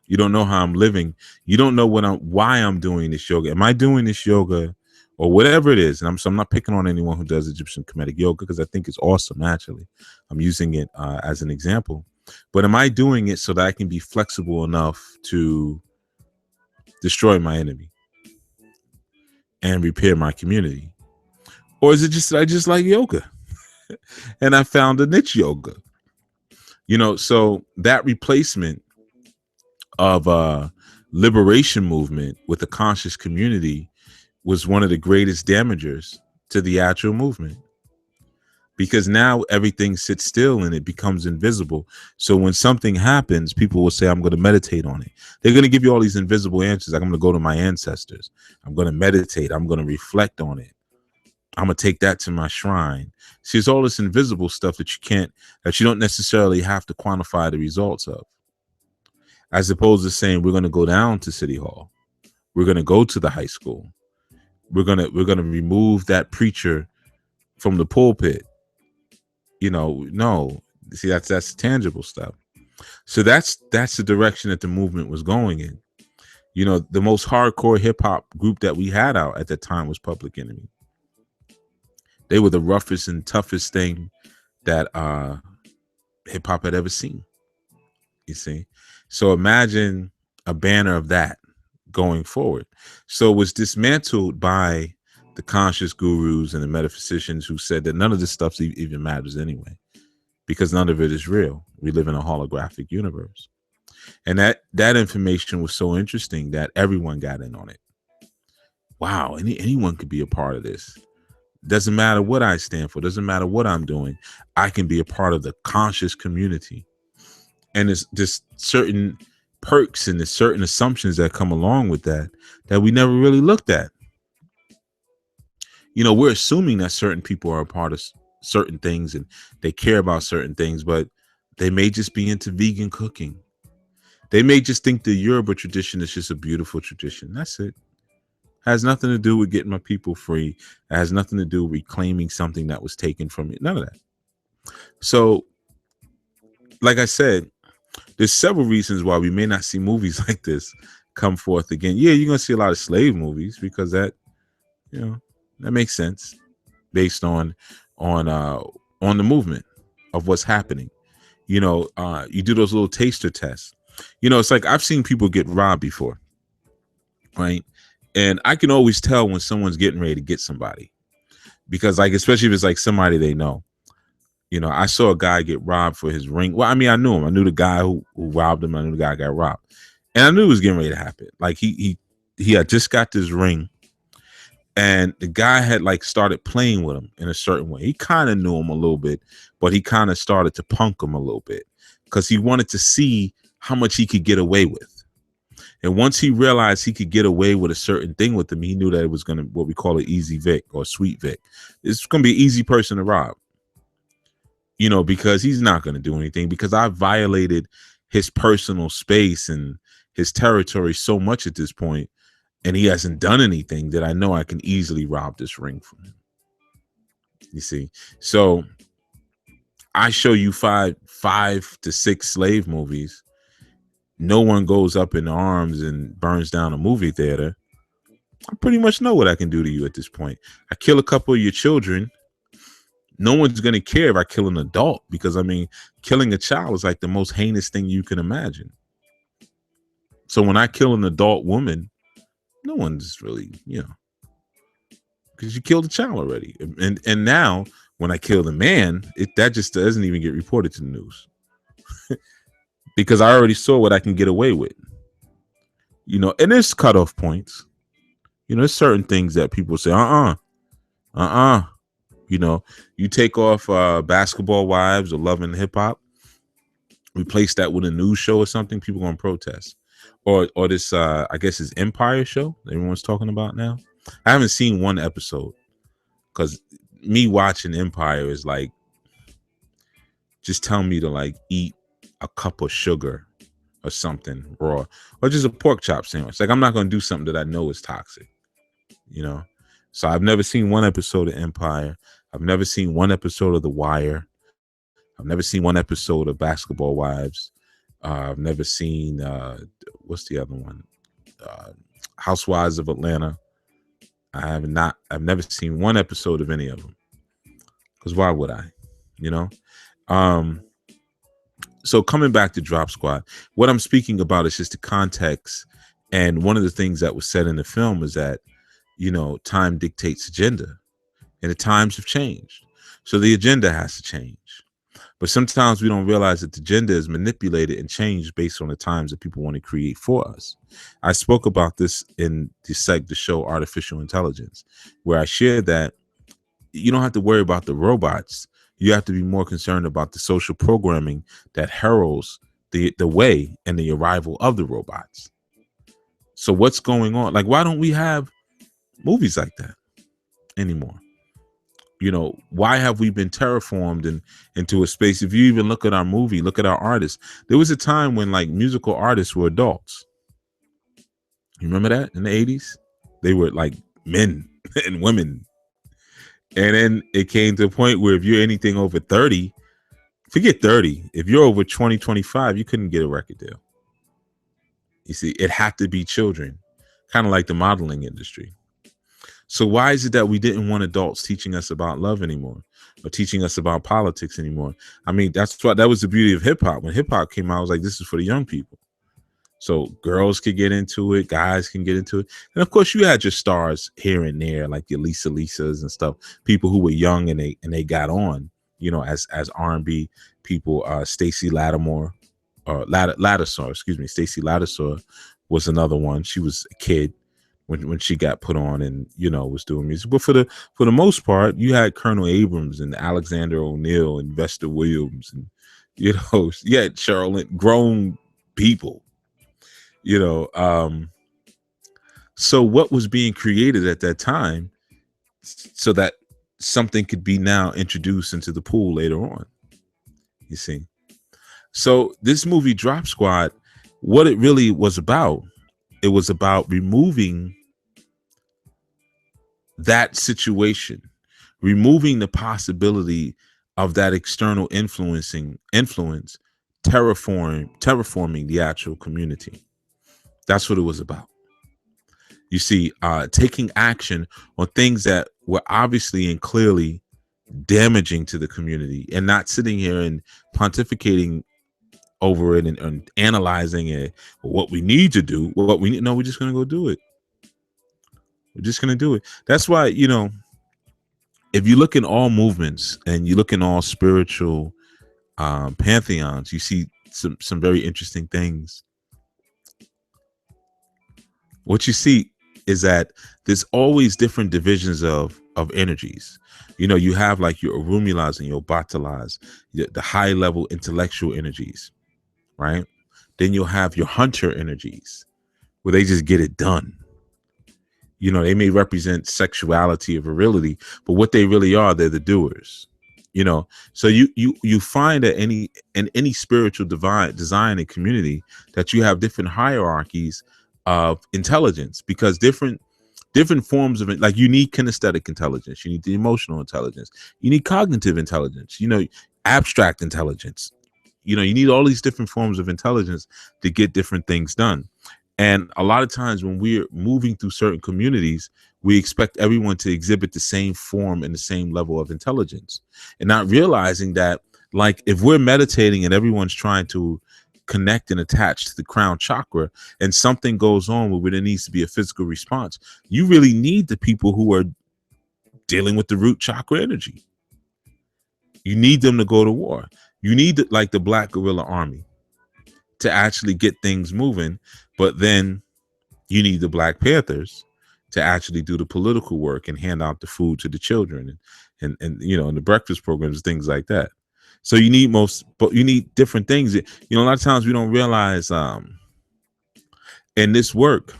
You don't know how I'm living. You don't know why I'm doing this yoga. Am I doing this yoga or whatever it is? And I'm not picking on anyone who does Egyptian Kemetic yoga, because I think it's awesome. Actually, I'm using it as an example. But am I doing it so that I can be flexible enough to destroy my enemy and repair my community? Or is it just I just like yoga and I found a niche yoga? So that replacement of liberation movement with the conscious community was one of the greatest damagers to the actual movement. Because now everything sits still and it becomes invisible. So when something happens, people will say, I'm going to meditate on it. They're going to give you all these invisible answers. Like, I'm going to go to my ancestors. I'm going to meditate. I'm going to reflect on it. I'm going to take that to my shrine. See, it's all this invisible stuff that you don't necessarily have to quantify the results of. As opposed to saying, we're going to go down to City Hall. We're going to go to the high school. We're going to remove that preacher from the pulpit. No, see, that's tangible stuff. So that's the direction that the movement was going in. The most hardcore hip hop group that we had out at that time was Public Enemy. They were the roughest and toughest thing that hip hop had ever seen. You see, so imagine a banner of that going forward. So it was dismantled by the conscious gurus and the metaphysicians who said that none of this stuff even matters anyway, because none of it is real. We live in a holographic universe. And that information was so interesting that everyone got in on it. Wow, anyone could be a part of this. Doesn't matter what I stand for. Doesn't matter what I'm doing. I can be a part of the conscious community. And there's just certain perks and there's certain assumptions that come along with that we never really looked at. We're assuming that certain people are a part of certain things and they care about certain things, but they may just be into vegan cooking. They may just think the Yoruba tradition is just a beautiful tradition. That's it. Has nothing to do with getting my people free. It has nothing to do with reclaiming something that was taken from me. None of that. So, like I said, there's several reasons why we may not see movies like this come forth again. Yeah, you're going to see a lot of slave movies because that makes sense based on the movement of what's happening. You do those little taster tests. It's like I've seen people get robbed before, right? And I can always tell when someone's getting ready to get somebody because, like, especially if it's like somebody they know. I saw a guy get robbed for his ring. Well, I mean, I knew him. I knew the guy who robbed him. I knew the guy got robbed, and I knew it was getting ready to happen. Like he had just got this ring, and the guy had like started playing with him in a certain way. He kind of knew him a little bit, but he kind of started to punk him a little bit because he wanted to see how much he could get away with. And once he realized he could get away with a certain thing with him, he knew that it was going to, what we call an easy Vic or sweet Vic. It's going to be an easy person to rob, because he's not going to do anything because I violated his personal space and his territory so much at this point, and he hasn't done anything that I know I can easily rob this ring from him. You see? So I show you five to six slave movies. No one goes up in arms and burns down a movie theater. I pretty much know what I can do to you at this point. I kill a couple of your children. No one's going to care if I kill an adult because, I mean, killing a child is like the most heinous thing you can imagine. So when I kill an adult woman, no one's really, because you killed a child already. And now when I kill the man, that just doesn't even get reported to the news. Because I already saw what I can get away with, and there's cutoff points. There's certain things that people say, you take off Basketball Wives or Love and Hip Hop, replace that with a news show or something, people gonna protest. Or this, I guess, is Empire show that everyone's talking about now. I haven't seen one episode because me watching Empire is like, just tell me to like eat a cup of sugar or something raw, or just a pork chop sandwich. Like, I'm not going to do something that I know is toxic, So I've never seen one episode of Empire. I've never seen one episode of The Wire. I've never seen one episode of Basketball Wives. I've never seen, what's the other one? Housewives of Atlanta. I've never seen one episode of any of them. Because why would I? So coming back to Drop Squad, what I'm speaking about is just the context. And one of the things that was said in the film is that, time dictates agenda, and the times have changed. So the agenda has to change. But sometimes we don't realize that the agenda is manipulated and changed based on the times that people want to create for us. I spoke about this in the show Artificial Intelligence, where I shared that you don't have to worry about the robots. You have to be more concerned about the social programming that heralds the way and the arrival of the robots. So what's going on? Like, why don't we have movies like that anymore? Why have we been terraformed into a space? If you even look at our movie, look at our artists. There was a time when like musical artists were adults. You remember that in the 80s? They were like men and women. And then it came to a point where if you're anything over 30, forget 30. If you're over 20, 25, you couldn't get a record deal. You see, it had to be children, kind of like the modeling industry. So why is it that we didn't want adults teaching us about love anymore or teaching us about politics anymore? I mean, that was the beauty of hip hop. When hip hop came out, I was like, this is for the young people. So girls could get into it, guys can get into it. And of course you had your stars here and there, like your Lisas and stuff, people who were young and they got on, as R&B people. Stacey Lattimore, Lattisaw, Stacey Lattisaw was another one. She was a kid, when she got put on and was doing music. But for the most part, you had Colonel Abrams and Alexander O'Neill and Vesta Williams and you had Charlotte, grown people. So what was being created at that time so that something could be now introduced into the pool later on, you see? So this movie Drop Squad, what it really was about, it was about removing that situation, removing the possibility of that external influence terraforming the actual community. That's what it was about. You see, taking action on things that were obviously and clearly damaging to the community, and not sitting here and pontificating over it and analyzing it. What we need to do, what we need. No, we're just going to go do it. We're just going to do it. That's why, if you look in all movements and you look in all spiritual pantheons, you see some very interesting things. What you see is that there's always different divisions of energies. You have like your Arumilas and your Batalas, the high level intellectual energies, right? Then you'll have your hunter energies where they just get it done. They may represent sexuality or virility, but what they really are, they're the doers. So you find that in any spiritual design and community that you have different hierarchies of intelligence, because different forms of it, like you need kinesthetic intelligence, you need the emotional intelligence, you need cognitive intelligence, abstract intelligence, you need all these different forms of intelligence to get different things done. And a lot of times when we're moving through certain communities, we expect everyone to exhibit the same form and the same level of intelligence, and not realizing that, like, if we're meditating and everyone's trying to connect and attach to the crown chakra, and something goes on where there needs to be a physical response, you really need the people who are dealing with the root chakra energy. You need them to go to war. You need the Black Guerrilla Army to actually get things moving, but then you need the Black Panthers to actually do the political work and hand out the food to the children and the breakfast programs, things like that. So you need different things. A lot of times we don't realize in this work,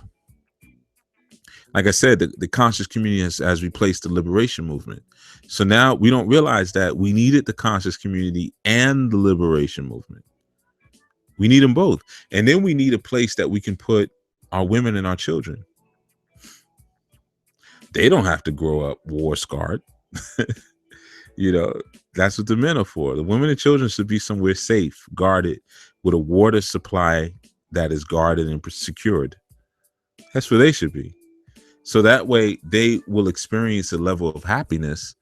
like I said, the conscious community has replaced the liberation movement. So now we don't realize that we needed the conscious community and the liberation movement. We need them both. And then we need a place that we can put our women and our children. They don't have to grow up war scarred. That's what the men are for. The women and children should be somewhere safe, guarded, with a water supply that is guarded and secured. That's where they should be. So that way they will experience a level of happiness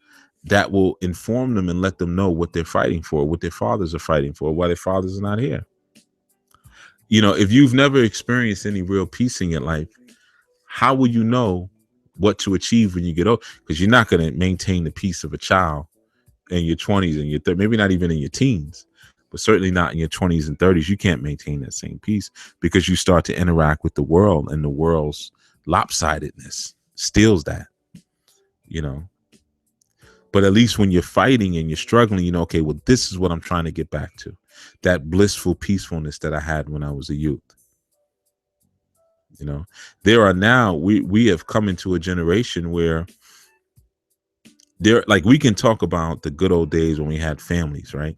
that will inform them and let them know what they're fighting for, what their fathers are fighting for, why their fathers are not here. If you've never experienced any real peace in your life, how will you know what to achieve when you get old? Because you're not going to maintain the peace of a child in your 20s and your 30s, maybe not even in your teens, but certainly not in your 20s and 30s. You can't maintain that same peace because you start to interact with the world, and the world's lopsidedness steals that, But at least when you're fighting and you're struggling, okay, well, this is what I'm trying to get back to. That blissful peacefulness that I had when I was a youth. There are now, we have come into a generation where we can talk about the good old days when we had families, right?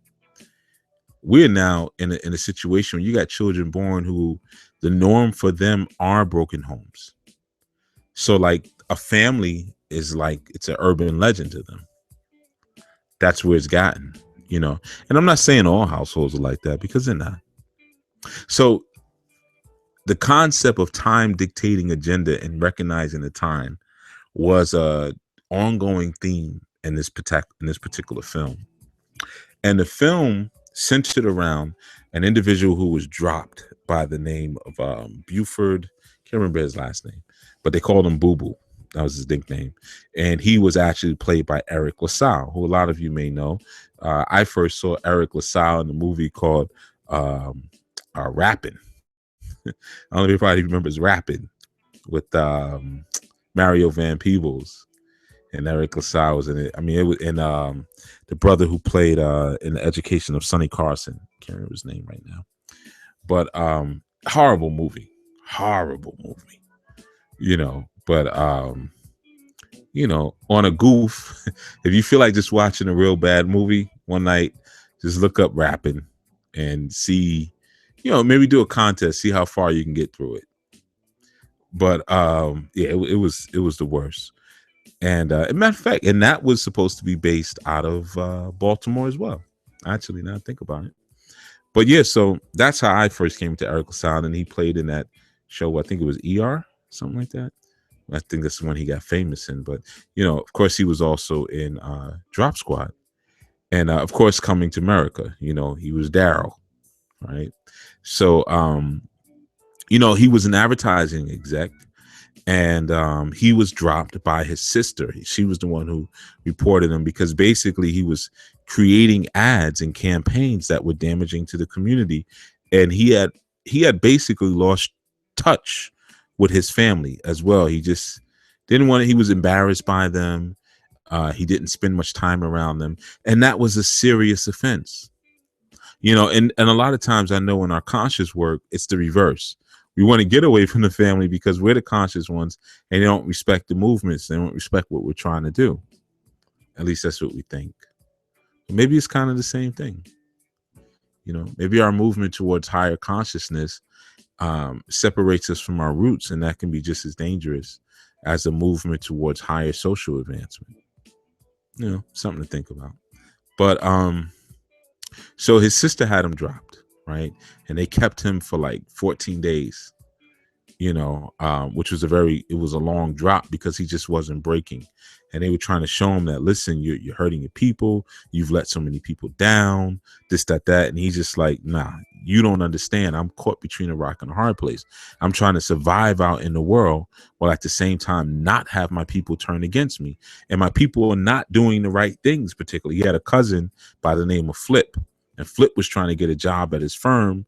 We're now in a situation where you got children born who the norm for them are broken homes. So like a family is like, it's an urban legend to them. That's where it's gotten, and I'm not saying all households are like that, because they're not. So the concept of time dictating agenda and recognizing the time was a ongoing theme in this particular film. And the film centered around an individual who was dropped by the name of Buford. Can't remember his last name, but they called him Boo Boo. That was his nickname. And he was actually played by Eric LaSalle, who a lot of you may know. I first saw Eric LaSalle in a movie called Rappin'. I don't know if anybody remembers Rappin'. with Mario Van Peebles, and Eric LaSalle was in it. I mean, it was in the brother who played in The Education of Sonny Carson. Can't remember his name right now, but horrible movie. But on a goof, if you feel like just watching a real bad movie one night, just look up rapping and see, maybe do a contest, see how far you can get through it. But it was the worst. And as a matter of fact, and that was supposed to be based out of Baltimore as well. Actually, now I think about it. But yeah, so that's how I first came to Eric LaSalle, and he played in that show. I think it was ER, something like that. I think that's when he got famous in. But of course, he was also in Drop Squad, and of course, Coming to America. He was Daryl, right? So he was an advertising exec. And he was dropped by his sister. She was the one who reported him because basically he was creating ads and campaigns that were damaging to the community. And he had basically lost touch with his family as well. He just didn't want it. He was embarrassed by them. He didn't spend much time around them. And that was a serious offense. And a lot of times I know in our conscious work, it's the reverse. We want to get away from the family because we're the conscious ones, and they don't respect the movements. They don't respect what we're trying to do. At least that's what we think. Maybe it's kind of the same thing. Maybe our movement towards higher consciousness separates us from our roots, and that can be just as dangerous as a movement towards higher social advancement. Something to think about. But so his sister had him dropped, right? And they kept him for like 14 days, which was it was a long drop because he just wasn't breaking. And they were trying to show him that, listen, you're hurting your people. You've let so many people down, this, that. And he's just like, nah, you don't understand. I'm caught between a rock and a hard place. I'm trying to survive out in the world while at the same time not have my people turn against me. And my people are not doing the right things, particularly. He had a cousin by the name of Flip. And Flip was trying to get a job at his firm.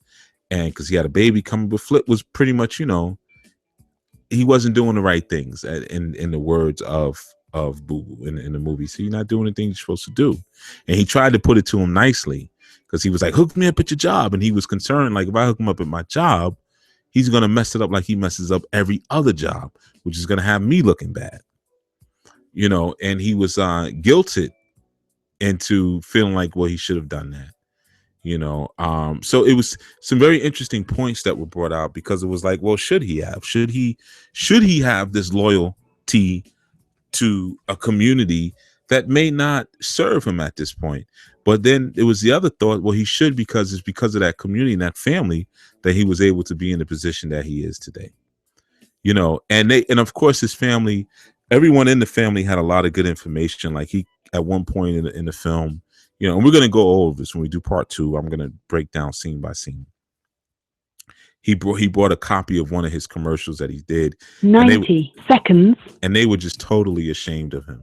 And because he had a baby coming, but Flip was pretty much, he wasn't doing the right things in the words of Boo Boo in the movie. So you're not doing the things you're supposed to do. And he tried to put it to him nicely because he was like, hook me up at your job. And he was concerned, like, if I hook him up at my job, he's going to mess it up like he messes up every other job, which is going to have me looking bad. And he was guilted into feeling like, well, he should have done that. So it was some very interesting points that were brought out because it was like, well, should he have this loyalty to a community that may not serve him at this point? But then it was the other thought, well, he should, because it's because of that community and that family that he was able to be in the position that he is today. And of course his family, everyone in the family had a lot of good information. Like he, at one point in the film, and we're going to go over this when we do part 2. I'm going to break down scene by scene. He brought a copy of one of his commercials that he did. 90 seconds. And they were just totally ashamed of him.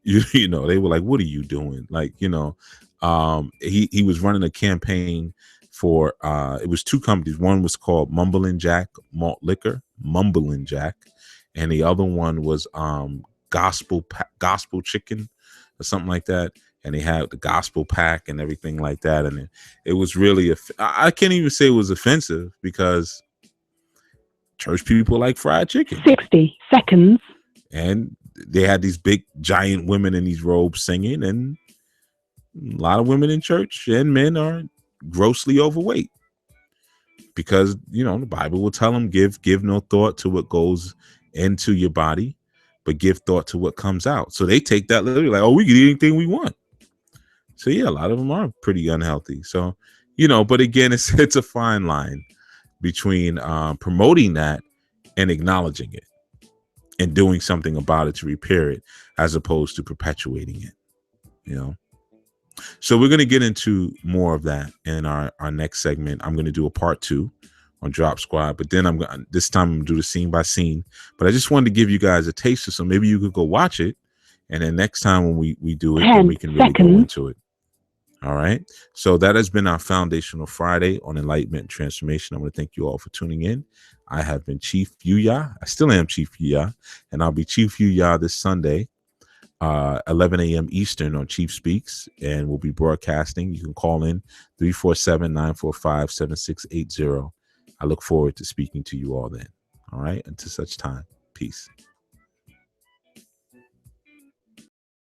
They were like, what are you doing? Like, he was running a campaign for, it was 2 companies. One was called Mumblin' Jack Malt Liquor, Mumblin' Jack. And the other one was Gospel Chicken or something like that. And they had the gospel pack and everything like that. And it was really, I can't even say it was offensive because church people like fried chicken. 60 seconds. And they had these big giant women in these robes singing, and a lot of women in church and men are grossly overweight because, the Bible will tell them, give no thought to what goes into your body, but give thought to what comes out. So they take that literally like, oh, we can eat anything we want. So yeah, a lot of them are pretty unhealthy. So, but again, it's a fine line between promoting that and acknowledging it and doing something about it to repair it, as opposed to perpetuating it. So we're going to get into more of that in our next segment. I'm going to do a part 2 on Drop Squad, but then this time I'm going to do the scene by scene. But I just wanted to give you guys a taster, so maybe you could go watch it, and then next time when we do it, then we can really go into it. All right. So that has been our Foundational Friday on Enlightenment and Transformation. I want to thank you all for tuning in. I have been Chief Yuya. I still am Chief Yuya, and I'll be Chief Yuya this Sunday, 11 a.m. Eastern on Chief Speaks, and we'll be broadcasting. You can call in 347-945-7680. I look forward to speaking to you all then. All right. Until such time. Peace.